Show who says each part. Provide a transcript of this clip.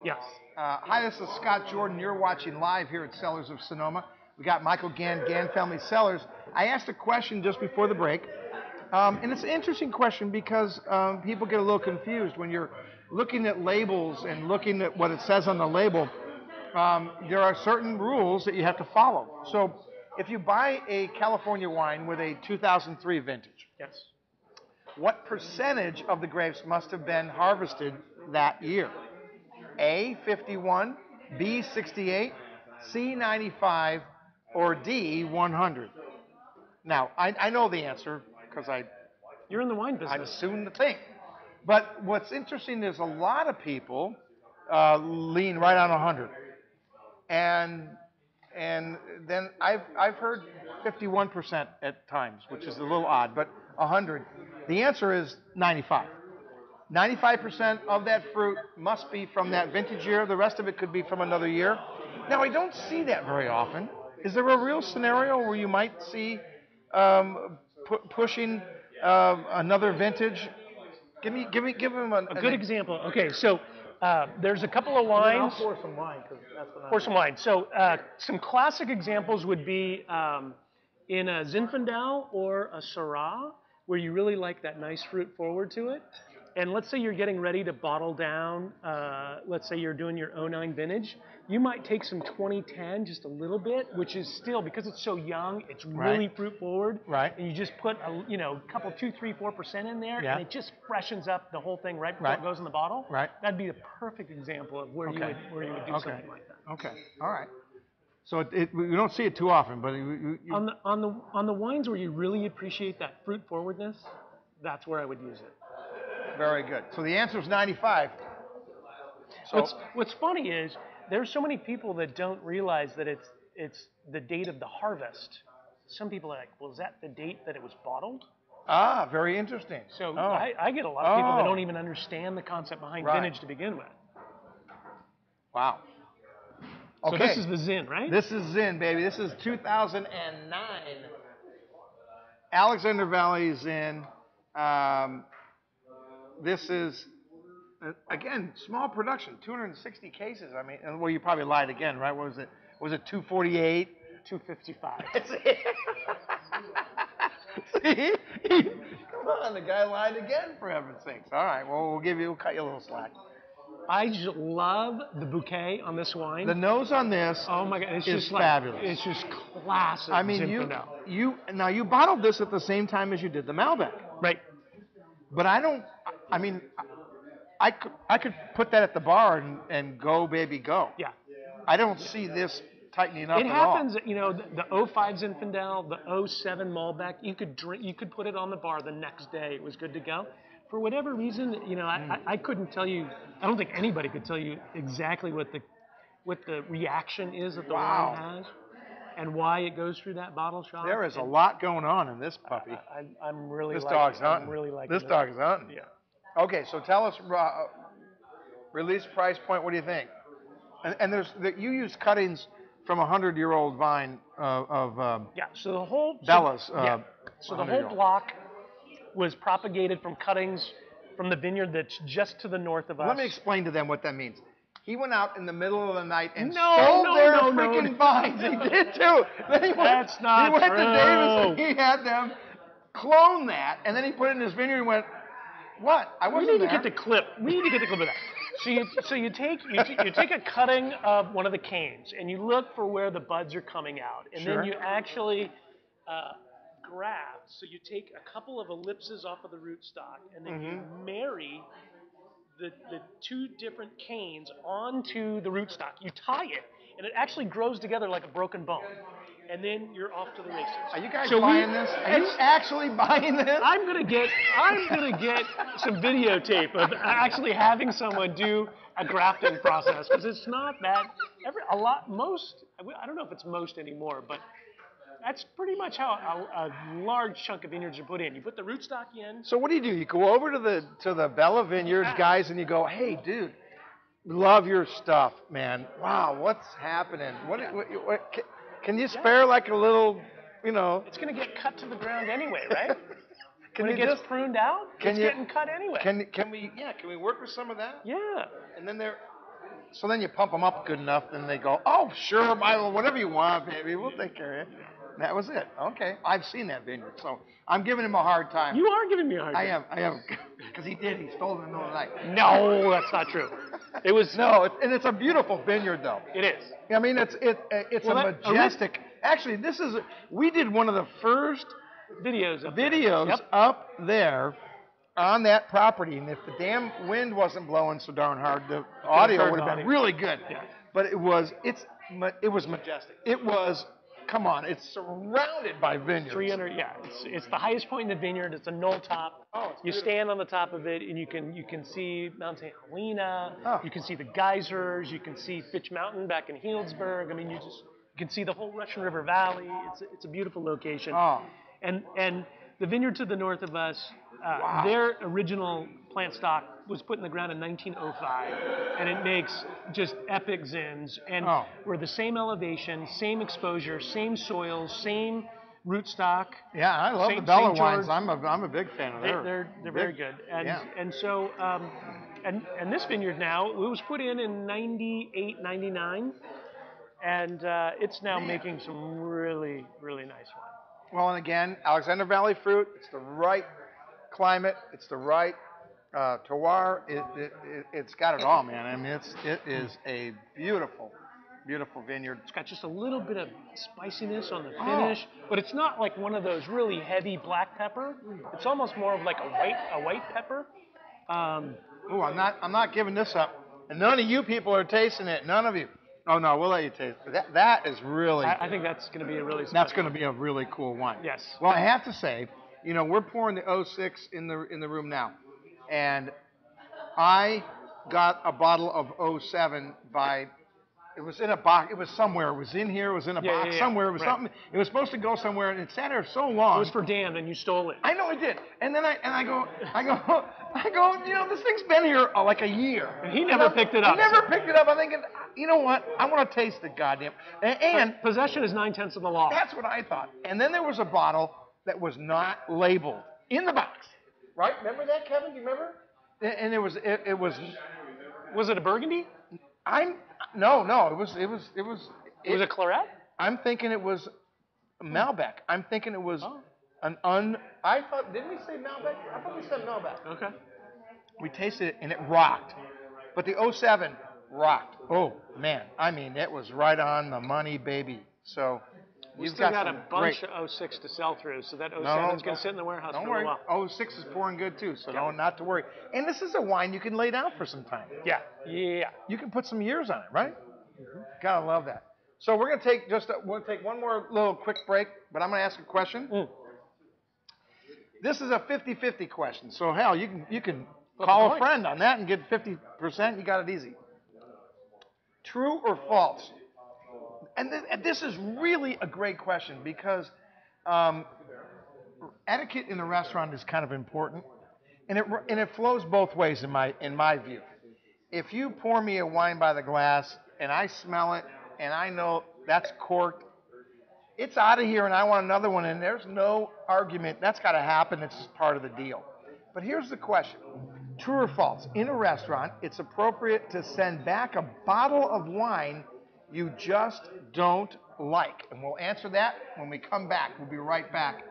Speaker 1: Yes.
Speaker 2: Hi, this is Scott Jordan. You're watching live here at Cellars of Sonoma. We got Michael Gann Family Cellars. I asked a question just before the break, and it's an interesting question because people get a little confused when you're looking at labels and looking at what it says on the label. There are certain rules that you have to follow. So if you buy a California wine with a 2003 vintage,
Speaker 1: Yes.
Speaker 2: what percentage of the grapes must have been harvested that year? A, 51, B, 68, C, 95, or D, 100? Now, I know the answer because
Speaker 1: You're in the wine
Speaker 2: I've
Speaker 1: business.
Speaker 2: assumed the thing. But what's interesting is a lot of people lean right on 100. And then I've heard 51% at times, which is a little odd, but 100. The answer is 95. 95% of that fruit must be from that vintage year. The rest of it could be from another year. Now, I don't see that very often. Is there a real scenario where you might see pushing another vintage? Give him
Speaker 1: A good example. Okay, so there's a couple of wines.
Speaker 2: I'll pour some wine because that's what
Speaker 1: Pour some wine. So some classic examples would be in a Zinfandel or a Syrah, where you really like that nice fruit forward to it. And let's say you're getting ready to bottle down, let's say you're doing your '09 vintage, you might take some 2010, just a little bit, which is still, because it's so young, it's really fruit forward.
Speaker 2: Right.
Speaker 1: And you just put a couple, 2, 3, 4% in there,
Speaker 2: Yeah.
Speaker 1: and it just freshens up the whole thing right before it goes in the bottle.
Speaker 2: Right.
Speaker 1: That'd be the perfect example of where you would do something like that.
Speaker 2: Okay. All right. So we don't see it too often, but
Speaker 1: On the wines where you really appreciate that fruit forwardness, that's where I would use it.
Speaker 2: Very good. So the answer is 95. So
Speaker 1: What's funny is there's so many people that don't realize that it's the date of the harvest. Some people are like, well, is that the date that it was bottled?
Speaker 2: Ah, very interesting.
Speaker 1: So I get a lot of people that don't even understand the concept behind vintage to begin with.
Speaker 2: Wow.
Speaker 1: So
Speaker 2: Okay.
Speaker 1: this is the Zin, right?
Speaker 2: This is Zin, baby. This is 2009. Alexander Valley Zin. This is, again, small production, 260 cases. I mean, well, you probably lied again, right? What was it? Was it 248?
Speaker 1: 255.
Speaker 2: See? Come on, the guy lied again, for heaven's sakes. All right, well, we'll cut you a little slack.
Speaker 1: I just love the bouquet on this wine.
Speaker 2: The nose on this
Speaker 1: oh my God, it's
Speaker 2: is
Speaker 1: just
Speaker 2: fabulous.
Speaker 1: It's just classic.
Speaker 2: I mean, you bottled this at the same time as you did the Malbec.
Speaker 1: Right.
Speaker 2: But I could put that at the bar and go, baby, go.
Speaker 1: Yeah.
Speaker 2: I don't see this tightening up
Speaker 1: It
Speaker 2: at all.
Speaker 1: happens, the 05 Zinfandel, the 07 Malbec, you could put it on the bar the next day. It was good to go. For whatever reason, I couldn't tell you, I don't think anybody could tell you exactly what the reaction is that the wine has and why it goes through that bottle shop.
Speaker 2: There is a lot going on in this puppy.
Speaker 1: I'm really
Speaker 2: this
Speaker 1: liking
Speaker 2: dog's hunting.
Speaker 1: I'm really liking
Speaker 2: this dog is hunting.
Speaker 1: Yeah.
Speaker 2: Okay, so tell us release price point. What do you think? And you use cuttings from a 100-year-old vine of
Speaker 1: So the whole
Speaker 2: Bella's.
Speaker 1: So the whole block was propagated from cuttings from the vineyard that's just to the north of us.
Speaker 2: Let me explain to them what that means. He went out in the middle of the night and
Speaker 1: No,
Speaker 2: stole their
Speaker 1: no,
Speaker 2: freaking
Speaker 1: no.
Speaker 2: vines. He did too. Then he
Speaker 1: That's not
Speaker 2: He went
Speaker 1: true.
Speaker 2: to Davis and he had them clone that, and then he put it in his vineyard and went, "What? I wasn't
Speaker 1: We need
Speaker 2: there."
Speaker 1: to get the clip. We need to get the clip of that. So you take a cutting of one of the canes and you look for where the buds are coming out, and then you actually graft. So you take a couple of ellipses off of the rootstock, and then you marry the two different canes onto the rootstock. You tie it, and it actually grows together like a broken bone. And then you're off to the races.
Speaker 2: Are you guys buying this? Are you actually buying this?
Speaker 1: I'm gonna get some videotape of actually having someone do a grafting process, because it's not that I don't know if it's most anymore, but that's pretty much how a large chunk of vineyards are put in. You put the rootstock in.
Speaker 2: So what do? You go over to the Bella Vineyards guys and you go, "Hey, dude, love your stuff, man. Wow, what's happening? What can you spare like a little,
Speaker 1: It's going to get cut to the ground anyway, right? When it
Speaker 2: you
Speaker 1: gets pruned out, it's getting cut anyway.
Speaker 2: Can we work with some of that?
Speaker 1: Yeah.
Speaker 2: And then So then you pump them up good enough, then they go, oh, sure, Milo, whatever you want, baby, we'll take care of you. And that was it. Okay, I've seen that vineyard, so I'm giving him a hard time.
Speaker 1: You are giving me a hard time.
Speaker 2: I am, because he did. He stole it in the middle of the night.
Speaker 1: No, that's not true. It was
Speaker 2: and it's a beautiful vineyard, though.
Speaker 1: It is.
Speaker 2: I mean, it's a majestic. Actually, we did one of the first
Speaker 1: videos
Speaker 2: up there on that property, and if the damn wind wasn't blowing so darn hard, the audio would have been really good.
Speaker 1: Yeah.
Speaker 2: But it was majestic. It was. Come on, it's surrounded by vineyards.
Speaker 1: 300, yeah. It's the highest point in the vineyard. It's a knoll top.
Speaker 2: Oh, it's
Speaker 1: you stand on the top of it, and you can see Mount St. Helena.
Speaker 2: Oh.
Speaker 1: You can see the geysers. You can see Fitch Mountain back in Healdsburg. I mean, you can see the whole Russian River Valley. It's a beautiful location.
Speaker 2: Oh.
Speaker 1: And the vineyard to the north of us,
Speaker 2: wow.
Speaker 1: Their original plant stock was put in the ground in 1905, and it makes just epic zins. And we're the same elevation, same exposure, same soils, same rootstock.
Speaker 2: Yeah, I love the Bella wines. I'm a big fan of
Speaker 1: theirs. They're very good. And so and this vineyard now, it was put in 98, 99, and it's now making some really, really nice wine.
Speaker 2: Well, and again, Alexander Valley fruit. It's the right climate. It's the right terroir. It's got it all, man. I mean, it is a beautiful, beautiful vineyard.
Speaker 1: It's got just a little bit of spiciness on the finish, but it's not like one of those really heavy black pepper. It's almost more of like a white pepper.
Speaker 2: I'm not giving this up. And none of you people are tasting it. None of you. Oh no, we'll let you taste it. That is really.
Speaker 1: I think that's going to be a really.
Speaker 2: That's going to be a really cool wine.
Speaker 1: Yes.
Speaker 2: Well, I have to say, we're pouring the 06 in the room now, and I got a bottle of 07 by. It was in a box. It was somewhere. It was in here. It was in a box somewhere. It was something. It was supposed to go somewhere, and it sat there so long.
Speaker 1: It was for Dan, and you stole it.
Speaker 2: I know I did. And then I go. This thing's been here like a year.
Speaker 1: And he never picked it up.
Speaker 2: He never picked it up. I'm thinking, you know what? I want to taste it, goddamn. And
Speaker 1: possession is 9/10 of the law.
Speaker 2: That's what I thought. And then there was a bottle that was not labeled in the box. Right? Remember that, Kevin? Do you remember? And it was.
Speaker 1: Was it a Burgundy?
Speaker 2: No. It was.
Speaker 1: Was it Claret?
Speaker 2: I'm thinking it was Malbec. I'm thinking it was I thought. Didn't we say Malbec? I thought we said Malbec.
Speaker 1: Okay.
Speaker 2: We tasted it and it rocked, but the 07 rocked. Oh man, I mean it was right on the money, baby. So
Speaker 1: we've got a bunch of 06 to sell through, so that 07 is going to sit in the warehouse for a while.
Speaker 2: Don't worry, 06 is pouring good too, so not to worry. And this is a wine you can lay down for some time.
Speaker 1: Yeah.
Speaker 2: You can put some years on it, right? Mm-hmm. Gotta love that. So we're going to take we'll take one more little quick break, but I'm going to ask a question. This is a 50-50 question, so hell, you can call a friend on that and get 50%. You got it easy. True or false? And this is really a great question because etiquette in a restaurant is kind of important, and it flows both ways in my view. If you pour me a wine by the glass and I smell it and I know that's corked, it's out of here and I want another one, and there's no argument. That's got to happen. It's just part of the deal. But here's the question. True or false? In a restaurant, it's appropriate to send back a bottle of wine you just don't like. And we'll answer that when we come back. We'll be right back